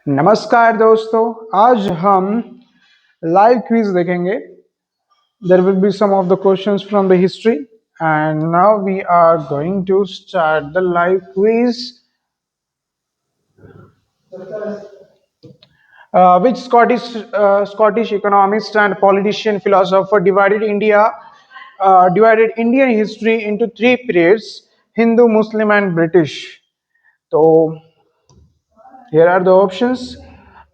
नमस्कार दोस्तों। आज हम लाइव क्विज देखेंगे. There will be some of the questions from the history, and now we are going to start the live quiz. Which Scottish economist and politician philosopher divided Indian history into three periods: Hindu, Muslim, and British. So here are the options: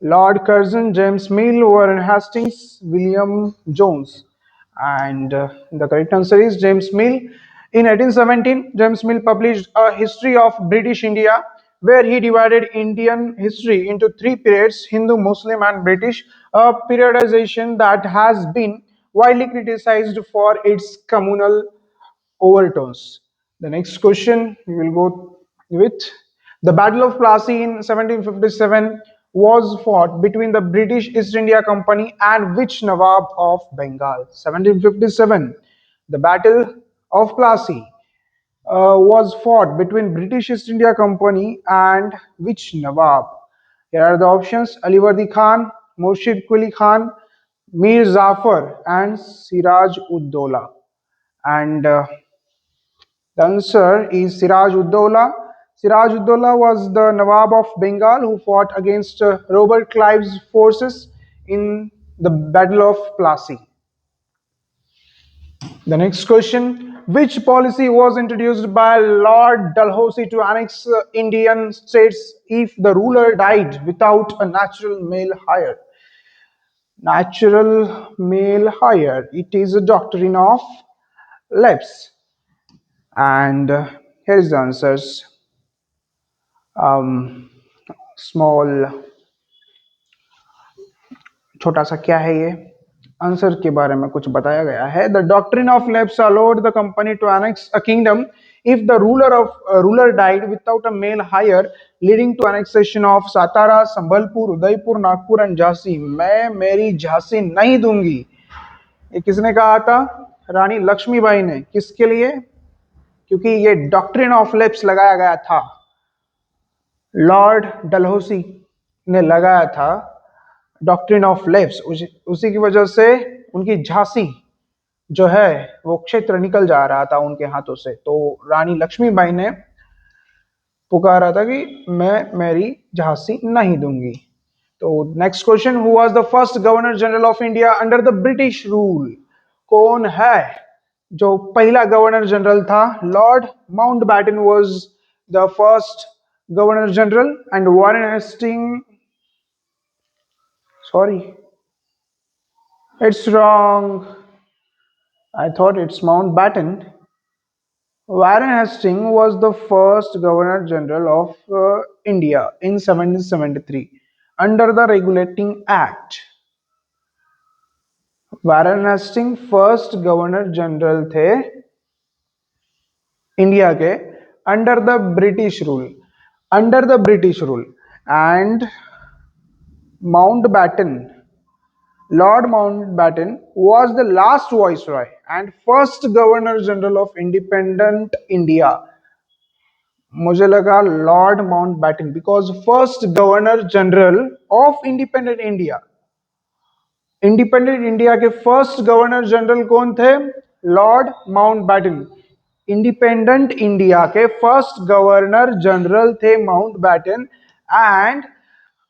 Lord Curzon, James Mill, Warren Hastings, William Jones. And the correct answer is James Mill. In 1817, James Mill published a history of British India, where he divided Indian history into three periods: Hindu, Muslim, and British, a periodization that has been widely criticized for its communal overtones. The next question we will go with: the Battle of Plassey in 1757 was fought between the British East India Company and which Nawab of Bengal? 1757. The Battle of Plassey was fought between British East India Company and which Nawab? Here are the options: Alivardi Khan, Murshid Quli Khan, Mir Zafar, and Siraj Uddola. And the answer is Siraj Uddola. Siraj Uddola was the Nawab of Bengal who fought against Robert Clive's forces in the Battle of Plassey. The next question: which policy was introduced by Lord Dalhousie to annex Indian states if the ruler died without a natural male heir? Natural male heir. It is a doctrine of lapse. And here's the answers. Small छोटा सा क्या है ये answer के बारे में कुछ बताया गया है. The doctrine of lapse allowed the company to annex a kingdom if the ruler died without a male heir, leading to annexation of Satara, Sambalpur, Udaipur, Nagpur and Jhansi. मैं मेरी झांसी नहीं दूंगी. ये किसने कहा था? रानी लक्ष्मीबाई ने. किसके लिए? क्योंकि ये डॉक्ट्रिन ऑफ लेप्स लगाया गया था. लॉर्ड डलहौसी ने लगाया था डॉक्ट्रिन ऑफ लेप्स. उसी की वजह से उनकी झांसी जो है वो क्षेत्र निकल जा रहा था उनके हाथों से. तो रानी लक्ष्मीबाई ने पुकारा था कि मैं मेरी झांसी नहीं दूंगी. तो next question: who was the first governor general of India under the British rule? कौन है जो पहला गवर्नर जनरल था? Lord Mountbatten was the first governor general, and Warren Hastings. Sorry, it's wrong. I thought it's Mountbatten. Warren Hastings was the first governor general of India in 1773 under the Regulating Act. Warren Hastings first governor general थे India के under the British rule. Under the British rule. And Mountbatten, Lord Mountbatten was the last viceroy and first governor general of independent India. मुझे लगा Lord Mountbatten because first governor general of independent India. Independent India के first governor general कौन थे? Lord Mountbatten. Independent India के first governor general थे Mountbatten. And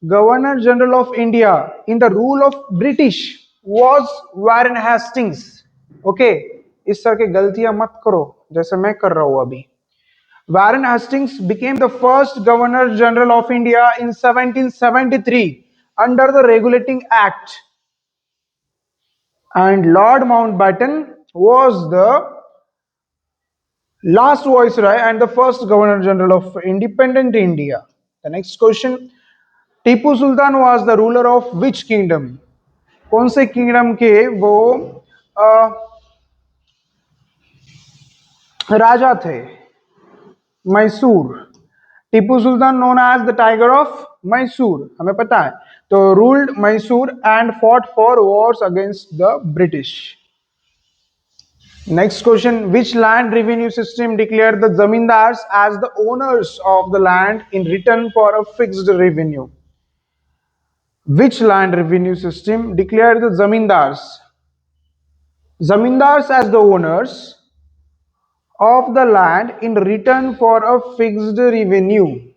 governor general of India in the rule of British was Warren Hastings. Okay, इस तरह की गलतियां मत करो जैसे मैं कर रहा हूं अभी. Warren Hastings became the first Governor General of India in 1773 under the Regulating Act, and Lord Mountbatten was the last Viceroy and the first Governor General of independent India. The next question: Tipu Sultan was the ruler of which kingdom? कौन से kingdom के वो राजा थे? Mysore. Tipu Sultan known as the tiger of Mysore, हमें पता है. तो ruled Mysore and fought for wars against the British. Next question: which land revenue system declare the zamindars as the owners of the land in return for a fixed revenue? Which land revenue system declared the zamindars as the owners of the land in return for a fixed revenue?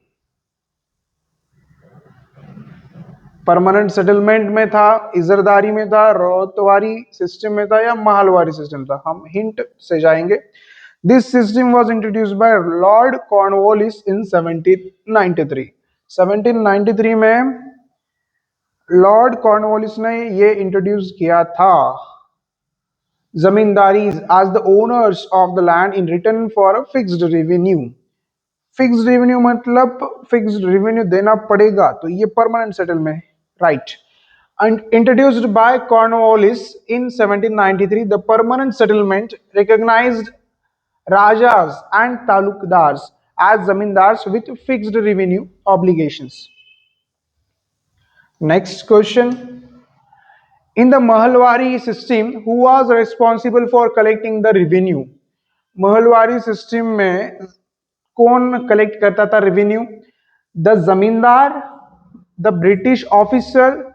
Permanent settlement में था, इजरदारी में था, रोतवारी system में था या Mahalwari system था? हम hint से जाएंगे. This system was introduced by Lord Cornwallis in 1793. 1793 में लॉर्ड कॉर्नवालिस ने ये इंट्रोड्यूस किया था. Zamindari as the owners of the land in return for a fixed revenue. Fixed revenue मतलब फिक्स्ड रेवेन्यू देना पड़ेगा, तो ये permanent settlement, right. And introduced by Cornwallis in 1793, the permanent settlement recognized Rajas and Talukdars as zamindars with fixed revenue obligations. Next question. In the Mahalwari system, who was responsible for collecting the revenue? Mahalwari system में कौन collect करता था revenue? The zamindar, the British officer,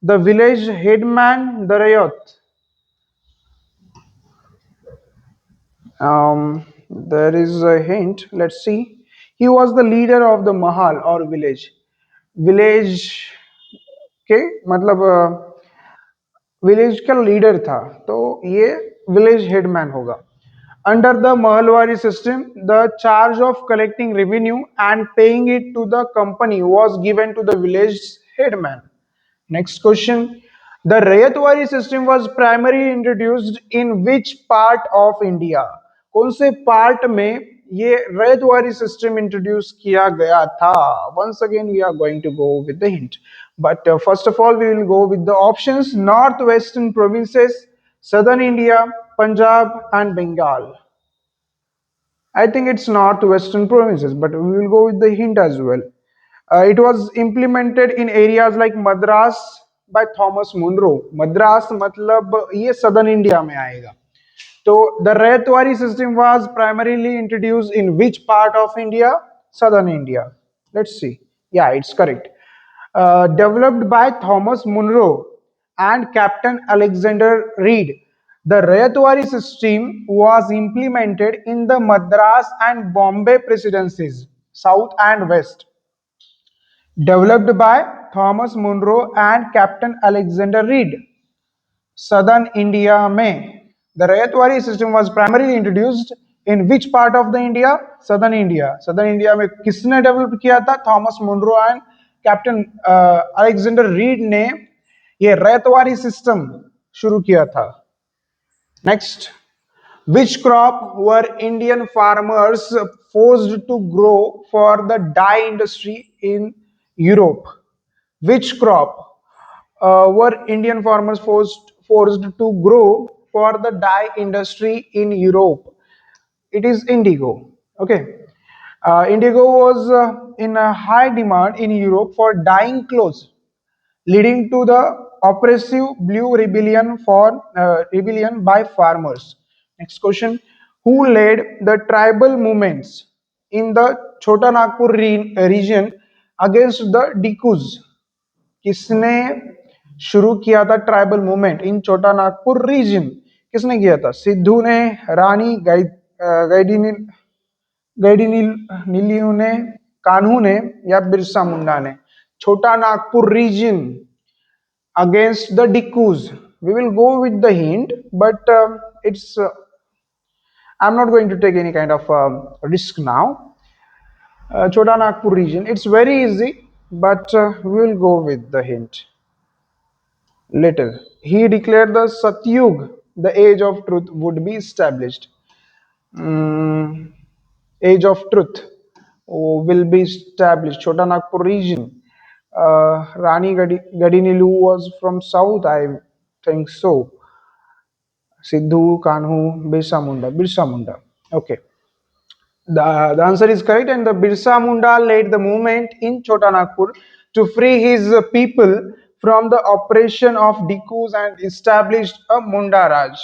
the village headman, the rayat. There is a hint. Let's see. He was the leader of the mahal or village. Village के मतलब village का leader था, तो ये विलेज हेडमैन होगा. Under the Mahalwari system, the charge of collecting revenue and paying it to the company was given to the village headman. Next question. The Rayatwari system was primarily introduced in which part of India? कौन से part में ये ryotwari system introduce किया गया था? Once again we are going to go with the hint, but first of all we will go with the options: northwestern provinces, southern India, Punjab and Bengal. I think it's northwestern provinces, but we will go with the hint as well. It was implemented in areas like Madras by Thomas Munro. Madras मतलब ये southern India में आएगा. So the Rayatwari system was primarily introduced in which part of India? Southern India. Let's see. Yeah, it's correct. Developed by Thomas Munro and Captain Alexander Reed, the Rayatwari system was implemented in the Madras and Bombay presidencies, south and west. Developed by Thomas Munro and Captain Alexander Reed, southern India में. The Rayatwari system was primarily introduced in which part of the India? Southern India. Southern India में किसने develop किया था? Thomas Munro and Captain Alexander Read ने ये Ryotwari system शुरू किया था. Next. Which crop were Indian farmers forced to grow for the dye industry in Europe? Which crop were Indian farmers forced to grow for the dye industry in Europe? It is indigo. Okay. Indigo was in a high demand in Europe for dyeing clothes, leading to the oppressive blue rebellion by farmers. Next question. Who led the tribal movements in the Chota Nagpur region against the Dikus? किसने शुरू किया था tribal movement in Chota Nagpur reason? किसने किया था? सिद्धू ने, रानी गैडिनिलियो ने, कान्हू ने या बिरसा मुंडा ने? Chota Nagpur region against the Dikkus. We will go with the hint, but I'm not going to take any kind of risk now. Chota Nagpur region, it's very easy, but we will go with the hint. Later, he declared the Satyug, the age of truth, would be established. Age of truth will be established. Chota Nagpur region. Rani Gadinilu was from south, I think so. Siddhu, Kanhu, Birsa Munda. Okay. The answer is correct, and the Birsa Munda led the movement in Chota Nagpur to free his people from the oppression of Dikkus and established a Munda Raj.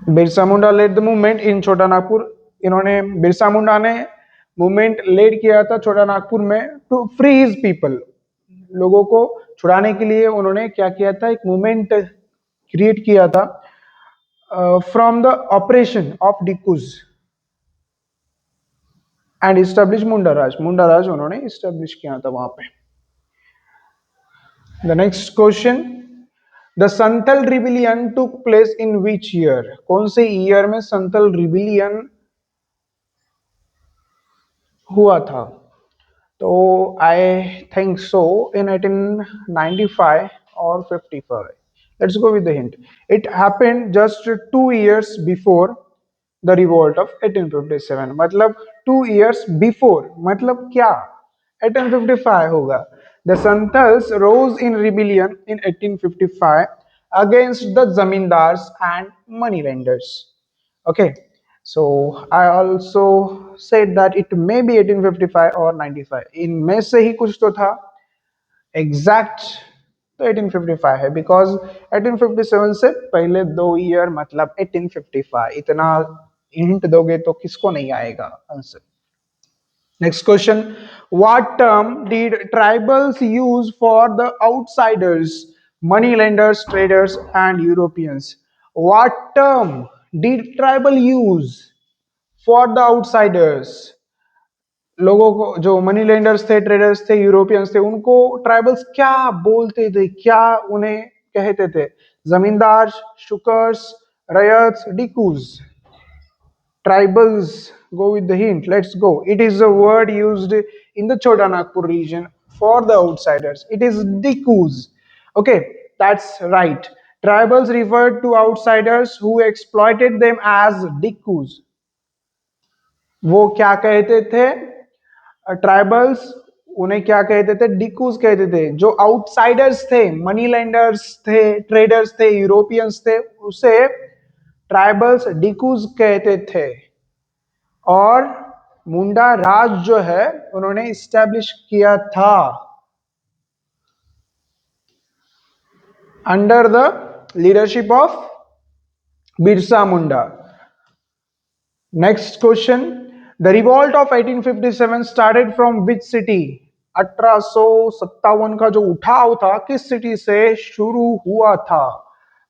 Birsa Munda led the movement in Chota Nagpur. इन्होंने बिरसा मुंडा ने movement lead किया था छोटा नागपुर में to free his people. लोगों को छुड़ाने के लिए उन्होंने क्या किया था, एक मूवमेंट क्रिएट किया था from the operation of dikus and establish Mundaraj. Mundaraj उन्होंने इस्टेब्लिश किया था वहां पे। The next question, the Santhal rebellion took place in which year? कौन से ईयर में संथल रिबिलियन हुआ था? तो आई थिंक सो इन 1895 और 55। Let's go with the hint. It happened just 2 years before the revolt of 1857। मतलब 2 years बिफोर, मतलब क्या? 1855 होगा। The Santhals rose in rebellion in 1855 against the zamindars and money lenders. Okay, so I also said that it may be 1855 or 95, इनमें से ही कुछ तो था। Exact तो 1855 है, बिकॉज 1857 से पहले 2 year मतलब 1855। इतना हिंट दोगे तो किसको नहीं आएगा answer. Next question, what term did tribals use for the outsiders, money lenders, traders and Europeans? What term did tribal use for the outsiders? लोगों को, जो मनी लेंडर्स थे, ट्रेडर्स थे, यूरोपियंस थे, उनको ट्राइबल्स क्या बोलते थे, क्या उन्हें कहते थे? Zamindar, sahukars, ryots, dikus. Tribals, go with the hint, let's go. It is a word used in the Chota Nagpur region for the outsiders. It is dikus. Okay, that's right. Tribals referred to outsiders who exploited them as dikus. वो क्या कहते थे? Tribals उन्हें क्या कहते थे? डिकूज कहते थे। जो आउटसाइडर्स थे, मनी लेंडर्स थे, ट्रेडर्स थे, यूरोपियंस थे, उसे ट्राइबल्स डिकूज कहते थे। और मुंडा राज जो है उन्होंने इस्टेब्लिश किया था under the leadership of Birsa Munda. Next question, the revolt of 1857 started from which city? 1857 का जो उठाव था किस सिटी से शुरू हुआ था?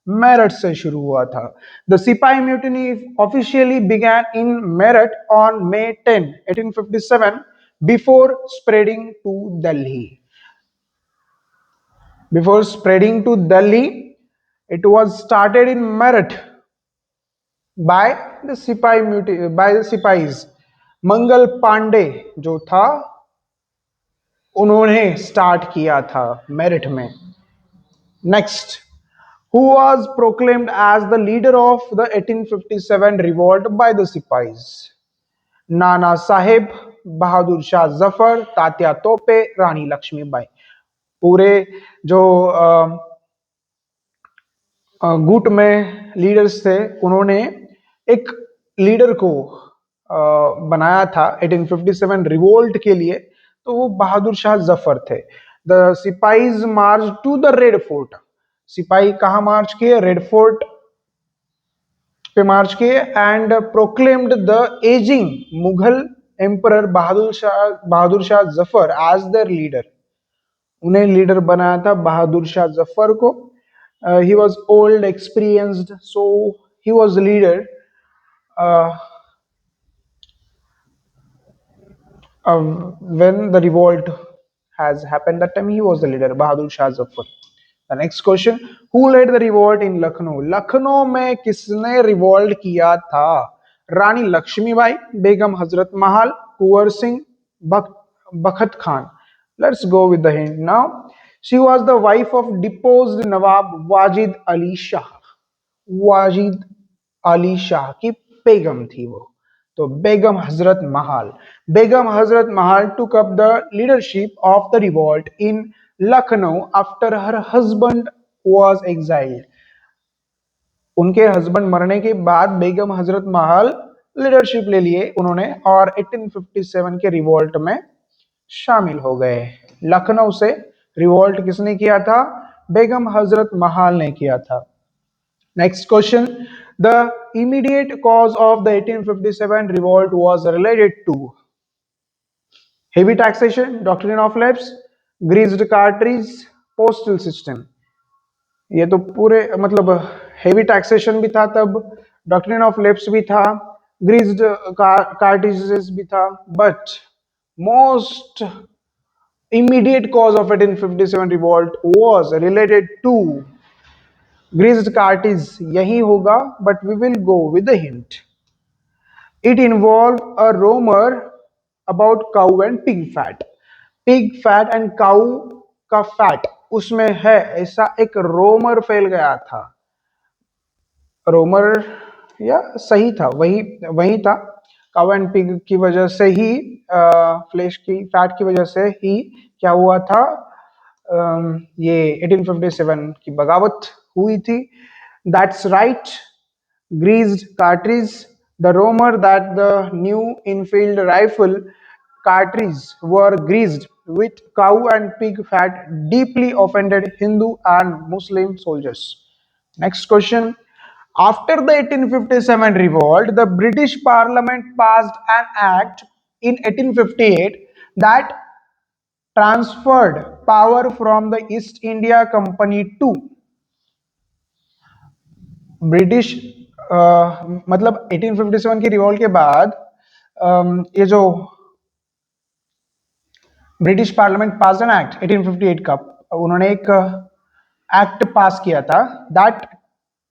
मेरठ से शुरू हुआ था। The sepoy mutiny officially began in Meerut on May 10, 1857 before spreading to Delhi. Before spreading to Delhi, it was started in Meerut by the Sipahis। Mangal Pandey जो था उन्होंने स्टार्ट किया था मेरठ में। Next, who was proclaimed as the leader of the 1857 revolt by the Sipahis? Nana Saheb, बहादुर शाह जफर, तात्या तोपे, रानी लक्ष्मीबाई। पूरे जो गुट में लीडर्स थे, उन्होंने एक लीडर को बनाया था 1857 रिवोल्ट के लिए, तो वो बहादुर शाह जफर थे। The sipahis march to the Red Fort. सिपाही कहाँ मार्च किए? रेड फोर्ट पे मार्च किए and proclaimed the ageing Mughal emperor Bahadur Shah Zafar as their leader. उन्हें लीडर बनाया था बहादुर शाह जफर को। He was old, experienced, so he was a leader. Uh, when the revolt has happened, that time he was the leader, Bahadur Shah Zafar. The next question, who led the revolt in Lucknow? Lucknow में किसने revolt किया था? रानी लक्ष्मीबाई, बेगम हजरत महल, कुंवर सिंह, बखत Khan. Let's go with the hint now. She was the wife of deposed Nawab Wajid Ali Shah। Wajid Ali Shah की बेगम थी वो, तो Begum Hazrat Mahal. Begum Hazrat Mahal took up the leadership of the revolt in Lucknow after her husband was exiled। उनके husband मरने के बाद Begum Hazrat Mahal leadership ले लिए उन्होंने, और 1857 के रिवोल्ट में शामिल हो गए। लखनऊ से रिवोल्ट किसने किया था? बेगम हजरत महल ने किया था। Next question, the immediate cause of the 1857 revolt was related to? Heavy taxation, doctrine of lapse, greased cartridges, postal system. ये तो पूरे मतलब हेवी टैक्सेशन भी था तब, डॉक्ट्रिन ऑफ लेप्स भी था, ग्रीज्ड कार्ट्रीजेस भी था, but most immediate cause of 1857 revolt was related to greased cartilage. यही होगा, but we will go with the hint. It involved a rumor about cow and pig fat. Pig fat and cow का fat उसमें है, ऐसा एक रोमर फैल गया था। रोमर या सही था, वही वही था। काउ एंड पिग की वजह से ही, फ्लेश की फैट की वजह से ही क्या हुआ था, ये 1857 की बगावत हुई थी। That's right, greased cartridge. The rumor that the new Enfield rifle cartridges were greased with cow and pig fat deeply offended Hindu and Muslim soldiers. Next question. After the 1857 revolt, the British Parliament passed an act in 1858 that transferred power from the East India Company to British, मतलब 1857 की revolt के बाद ये जो British parliament pass an act 1858 का, उन्होंने एक act पास किया था that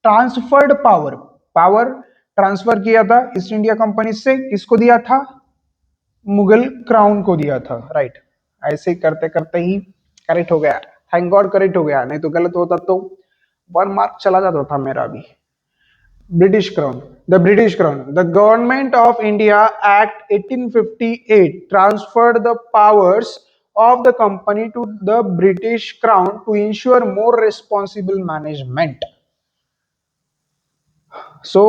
transferred power, power transfer किया था ईस्ट इंडिया कंपनी से, किसको दिया था, मुगल क्राउन को दिया था, राइट। ऐसे करते करते ही करेक्ट हो गया, थैंक गॉड करेक्ट हो गया, नहीं तो गलत होता तो 1 मार्क चला जाता था मेरा भी। British Crown. The British Crown. The Government of India Act 1858 transferred the powers of the company to the British Crown to ensure more responsible management. सो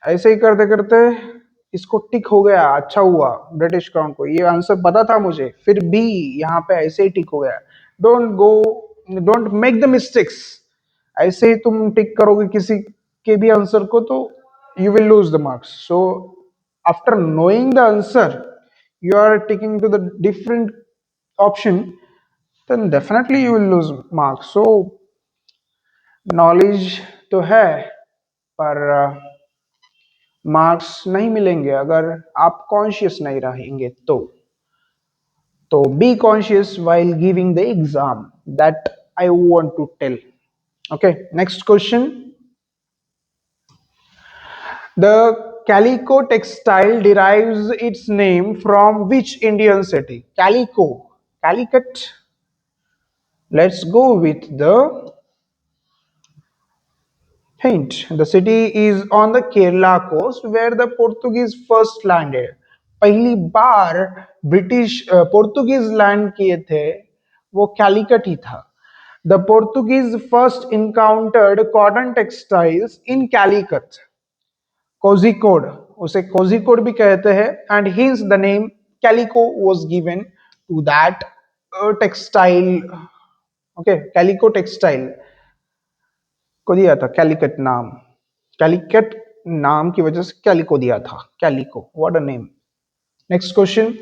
ऐसे ही करते करते इसको टिक हो गया, अच्छा हुआ ब्रिटिश क्राउन को, ये आंसर पता था मुझे, फिर भी यहाँ पे ऐसे ही टिक हो गया। Don't go, don't make the mistakes. ऐसे ही तुम टिक करोगे किसी के भी आंसर को तो you will lose the marks. So after knowing the answer you are ticking to the different option, then definitely you will lose marks. So knowledge तो है, पर मार्क्स नहीं मिलेंगे अगर आप कॉन्शियस नहीं रहेंगे तो be conscious while giving the exam, that I want to tell. Okay, next question. The calico textile derives its name from which Indian city? Calico, Calicut. Let's go with the hint. The city is on the Kerala coast where the Portuguese first landed. पहली बार British Portuguese land किए थे वो कैलिकट ही था। The Portuguese first encountered cotton textiles in Calicut, Kozhikode, उसे कोझिकोड भी कहते हैं, and hence the name calico was given to that textile. Okay, calico textile को दिया था कैलिकट नाम, कैलिकट नाम की वजह से कैलिको दिया था, calico, what a name. Next question,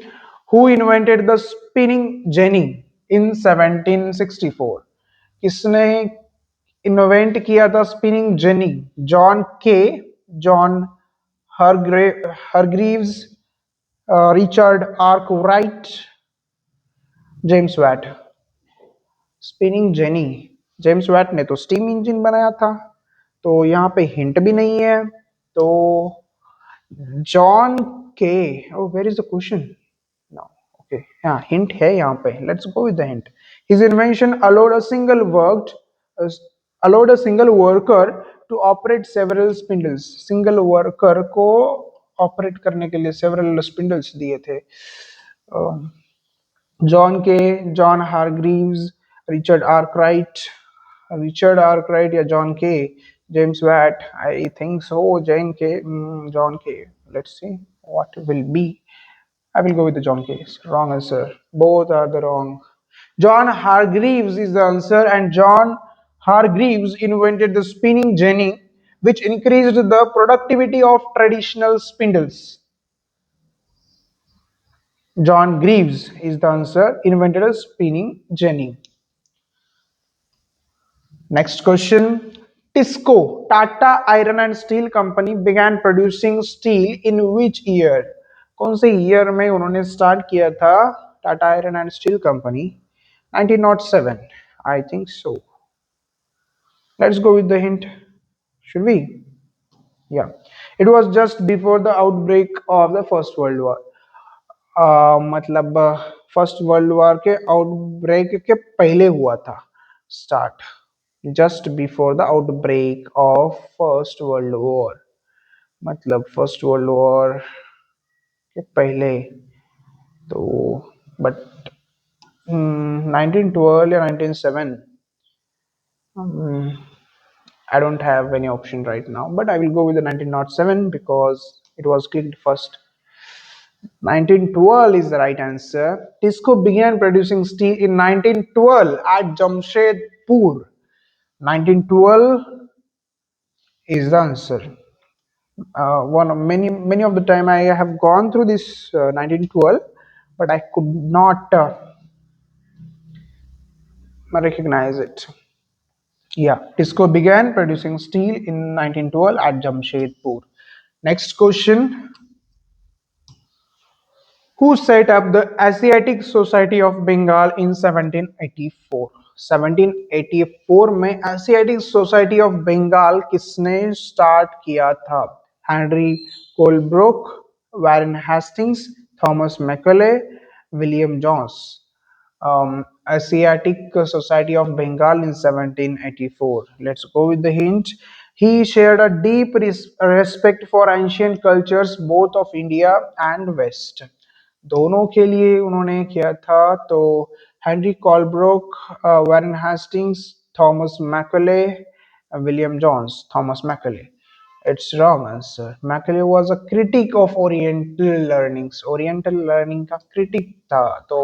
who invented the spinning jenny in 1764? किसने इन्वेंट किया था spinning jenny? John Kay, John Hargreaves, Richard Arkwright, James Watt. Spinning jenny, James Watt ने तो स्टीम इंजन बनाया था, तो यहाँ पे हिंट भी नहीं है, तो John Kay, oh where is the question now? Okay, हाँ हिंट है यहाँ पे, let's go with the hint. His invention allowed a single worker to operate several spindles. Single worker को ऑपरेट करने के लिए सेवरल स्पिंडल्स दिए थे। John Kay, John Hargreaves, Richard Arkwright, Richard Arkwright या John Kay, James Watt, I think so Jan Kay, John Kay, let's see what will be. I will go with the John Case. Wrong answer. Both are the wrong. John Hargreaves is the answer, and John Hargreaves invented the spinning jenny, which increased the productivity of traditional spindles. John Greaves is the answer. Invented a spinning jenny. Next question. Tisco, Tata Iron and Steel Company began producing steel in which year? कौन से year में उन्होंने start किया था Tata iron and steel company? 1907. I think so. Let's go with the hint. Should we? Yeah. It was just before the outbreak of the First World War. मतलब first world war के outbreak के पहले हुआ था start, just before the outbreak of first world war, मतलब first world war के पहले। तो बट 1912 या 1907, I don't have any option right now, but I will go with the 1907 because it was clicked first. 1912 is the right answer. Tisco began producing steel in 1912 at Jamshedpur. 1912 is the answer. One of many of the time I have gone through this 1912, but I could not recognize it. Yeah, Tisco began producing steel in 1912 at Jamshedpur. Next question. Who set up the Asiatic Society of Bengal in 1784? 1784 में Asiatic society of Bengal किसने start किया था? Henry Colebrooke, Warren Hastings, Thomas Macaulay, William Jones. Asiatic Society of Bengal in 1784. Let's go with the hint. He shared a deep respect for ancient cultures both of India and West. दोनों के लिए उन्होंने किया था, तो Henry Colebrooke, Warren Hastings, Thomas Macaulay, William Jones. Thomas Macaulay. It's wrong answer. Macaulay was a critic of Oriental learnings. Oriental learning का critic था. तो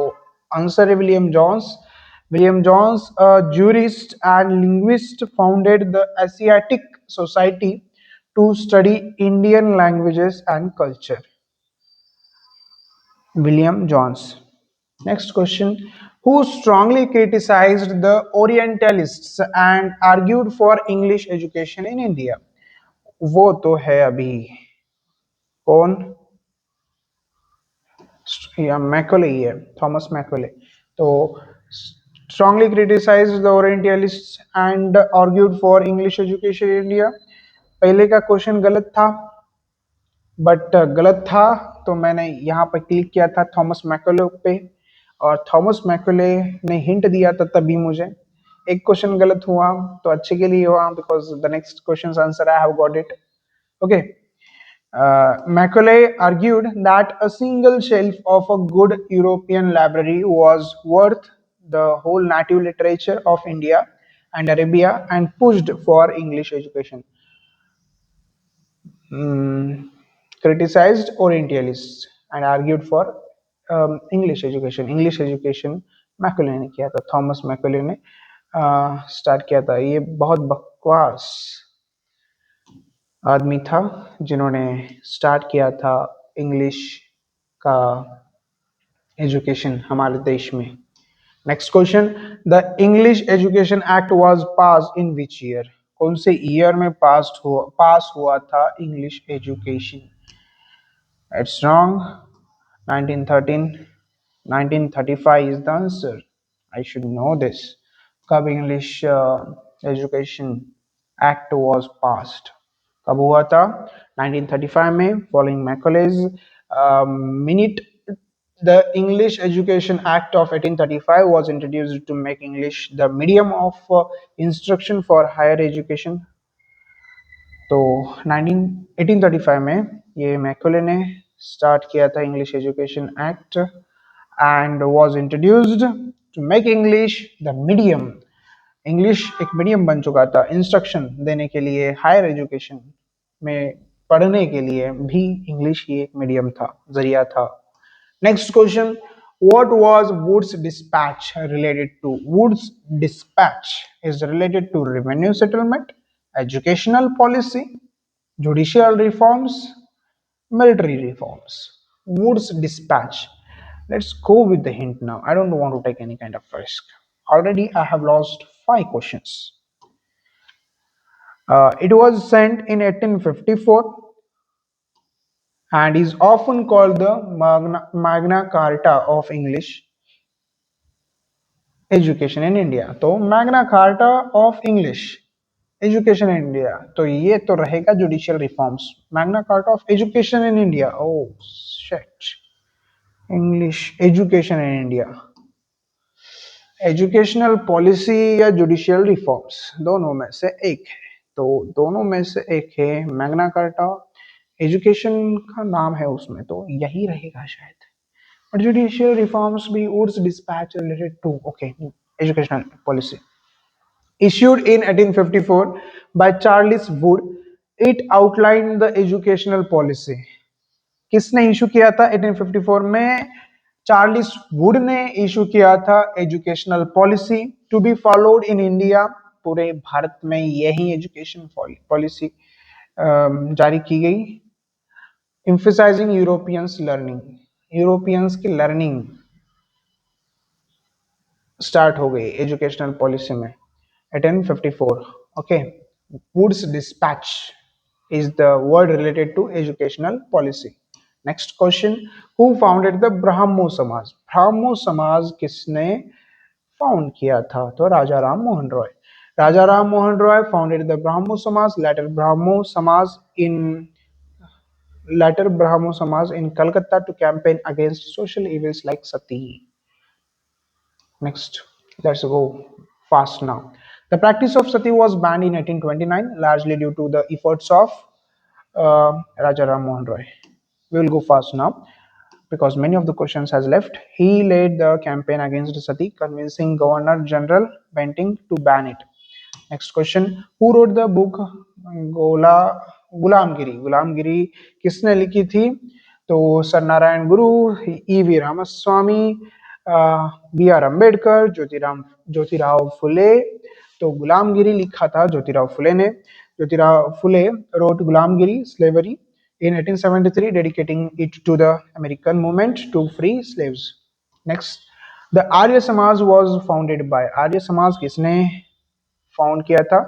answer है William Jones. William Jones, a jurist and linguist, founded the Asiatic Society to study Indian languages and culture. William Jones. Next question. Who strongly criticized the Orientalists and argued for English education in India? वो तो है अभी कौन? या Macaulay ही है, Thomas Macaulay. तो strongly criticized the Orientalists and argued for English education in India. पहले का क्वेश्चन गलत था, बट गलत था तो मैंने यहाँ पर क्लिक किया था थॉमस मैकोले पे, और थॉमस मैकोले ने हिंट दिया था तभी मुझे एक क्वेश्चन गलत हुआ, तो अच्छे के लिए हुआ because the next question answer I have got it. Okay. Macaulay argued that a single shelf of a good European library was worth the whole native literature of India and Arabia and pushed for English education. Hmm. Criticized Orientalists and argued for English education. English education Macaulay ने किया था, Thomas Macaulay ने start किया था. ये बहुत बकवास आदमी था जिन्होंने स्टार्ट किया था इंग्लिश का एजुकेशन हमारे देश में. Next question. The English education act was pass in which year? कौन से ईयर में पास हुआ था English education? It's wrong. 1913. 1935 is the answer. I should know this. कब English education act was passed? कब हुआ था? 1935 में, following Macaulay's minute. The English Education Act of 1835 was introduced to make English the medium of instruction for higher education. तो 1835 में ये Macaulay ने start किया था English education act and was introduced to make English the medium. English एक medium बन चुका था इंस्ट्रक्शन देने के लिए, हायर एजुकेशन में पढ़ने के लिए भी इंग्लिश ही एक मीडियम था, जरिया था. Next question. What was Wood's dispatch related to? Wood's dispatch is related to revenue settlement, educational policy, judicial reforms, military reforms. Wood's dispatch. Let's go with the hint now. I don't want to take any kind of risk. Already I have lost 5 questions. It was sent in 1854 and is often called the Magna Carta of English education in India. तो Magna Carta of English education in India, तो ये तो रहेगा judicial reforms. Magna Carta of education in India, oh shit, English education in India, educational policy या judicial reforms, दोनों में से एक है. तो दोनों में से एक है. मैग्ना कार्टा एजुकेशन का नाम है उसमें, तो यही रहेगा शायद. But judicial reforms be Wood's dispatch related to, okay, educational policy. Issued in 1854 by Charles Wood, it outlined the educational policy. किसने इशू किया था 1854 में? चार्ल्स वुड ने इशू किया था educational policy to be followed in India. पूरे भारत में यही एजुकेशन पॉलिसी जारी की गई. एम्फसाइजिंग यूरोपियंस लर्निंग, यूरोपियंस की लर्निंग स्टार्ट हो गई एजुकेशनल पॉलिसी में 1854. Okay, Wood's dispatch is the word related to educational policy. Next question, who founded the Brahmo Samaj? Brahmo समाज किसने फाउंड किया था? तो राजा राम मोहन रॉय. राजा Ram Mohan Roy founded the Brahmo Samaj, later Brahmo Samaj in Calcutta to campaign against social evils like sati. Next, let's go fast now. The practice of sati was banned in 1829, largely due to the efforts of Raja Ram Mohan Roy. We will go fast now because many of the questions has left. He led the campaign against sati, convincing Governor General Bentinck to ban it. Next question, who wrote the book गोला गुलामगिरी? गुलामगिरी किसने लिखी थी? तो sir Narayana Guru, E V Ramaswamy, B R Ambedkar, Jyotirao Phule. तो गुलामगिरी लिखा था ज्योतिराव फुले ने. Jyotirao Phule wrote Gulamgiri slavery in 1873, dedicating it to the American movement to free slaves. Next, the Arya Samaj was founded by. Arya Samaj किसने फाउंड किया था?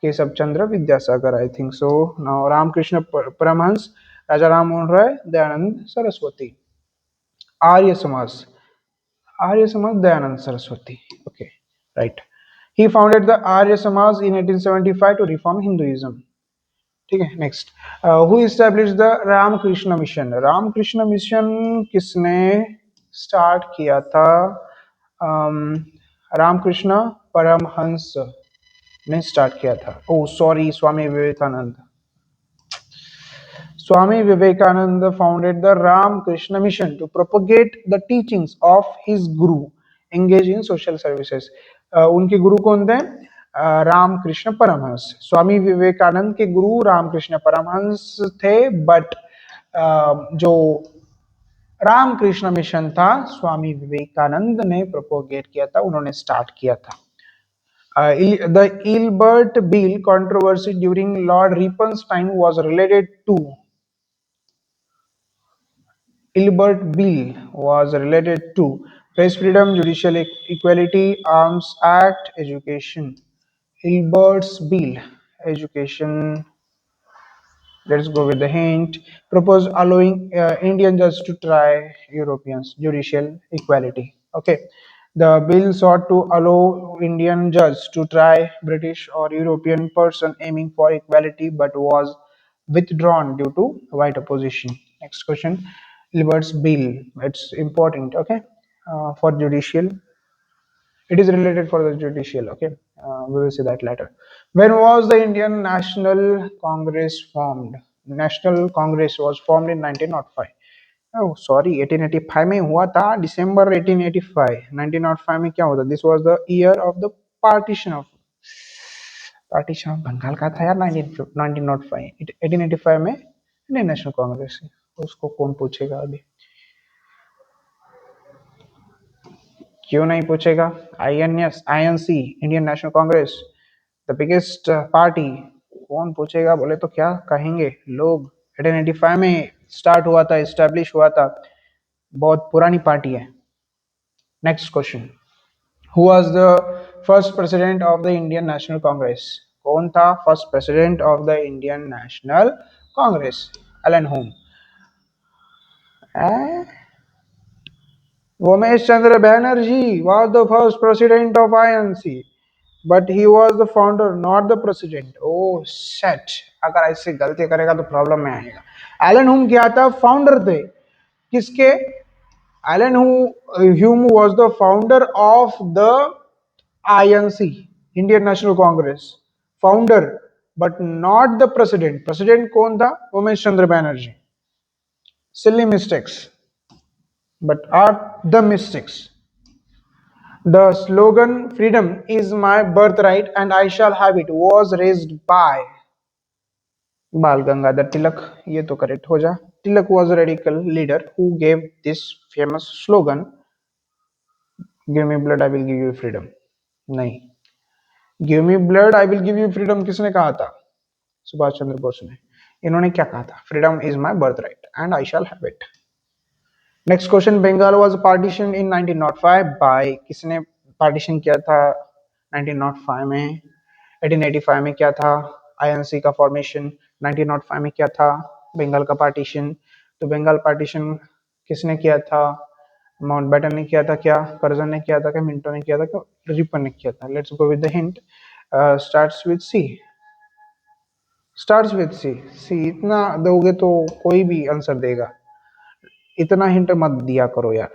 Keshav Chandra Vidyasagar, I think so. Now Ramakrishna Paramahamsa, Raja Ram Mohan Roy, Dayanand Saraswati. Arya Samaj, Arya Samaj Dayanand Saraswati. Okay, right. He founded the Arya Samaj in 1875 to reform Hinduism. ठीक है. Next, who established the Ramakrishna mission? Ramakrishna mission किसने start किया था? रामकृष्ण परमहंस ने start किया था. Oh sorry, Swami Vivekananda. Swami Vivekananda founded the Ramakrishna Mission to propagate the teachings of his guru, engage in social services. उनके गुरु कौन थे? रामकृष्ण परमहंस. स्वामी विवेकानंद के गुरु रामकृष्ण परमहंस थे, बट जो रामकृष्ण मिशन था स्वामी विवेकानंद ने प्रोपोगेट किया था, उन्होंने स्टार्ट किया था. The Ilbert Bill controversy during Lord Ripon's time was related to. Ilbert Bill was related to press freedom, judicial equality, Arms Act, education. Ilbert's Bill, education. Let's go with the hint. Proposed allowing Indian judges to try Europeans, judicial equality. Okay. The bill sought to allow Indian judges to try British or European person aiming for equality, but was withdrawn due to white opposition. Next question. Ilbert's Bill. It's important. Okay. For judicial, it is related for the judicial. Okay, we will see that later. When was the Indian National Congress formed? National Congress was formed in 1905. Oh sorry, 1885 में हुआ था. December 1885. 1905 में क्या होता? This was the year of the partition of Bengal का था यार. 1905. 1885 में इंडियन नेशनल कांग्रेस. उसको कौन पूछेगा अभी? क्यों नहीं पूछेगा? INC, Indian National Congress, the biggest party. कौन पूछेगा? बोले तो क्या कहेंगे लोग? 1885 में स्टार्ट हुआ था, एस्टेब्लिश हुआ था. बहुत पुरानी पार्टी है. Next question, who was the first president of the Indian National Congress? कौन था first president of the Indian National Congress? Allan Hume. Umesh Chandra Banerjee was the first president of INC, but he was the founder, not the president. Oh shit! अगर ऐसे गलती करेगा तो problem में आएगा। Elon Hume क्या था? Founder थे। किसके? Allan Hume was the founder of the INC, Indian National Congress, founder, but not the president. President कौन था? Umesh Chandra Banerjee. Silly mistakes, but are the mistakes. The slogan "Freedom is my birthright and I shall have it" was raised by Bal Gangadhar Tilak. ये तो correct हो जा। Tilak was a radical leader who gave this famous slogan, "Give me blood, I will give you freedom." नहीं, "Give me blood, I will give you freedom" किसने कहा था? सुभाष चंद्र बोस ने। इन्होंने क्या कहा था? "Freedom is my birthright and I shall have it." Next question, Bengal was partition in 1905 by, किसने पार्टीशन किया था 1905 में? 1885 में क्या था आईएनसी का फॉर्मेशन? 1905 में क्या था बंगाल का पार्टीशन? तो बंगाल पार्टीशन किसने किया था? माउंटबेटन ने किया था क्या? कर्जन ने किया था क्या? मिंटो ने किया था क्या? रिपन ने किया था? Let's go with the hint. Starts with C. Starts with C. C इतना दोगे तो कोई भी आंसर देगा, इतना हिंट मत दिया करो यार।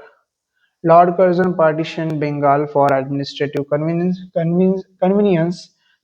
Lord Curzon partitioned Bengal for administrative convenience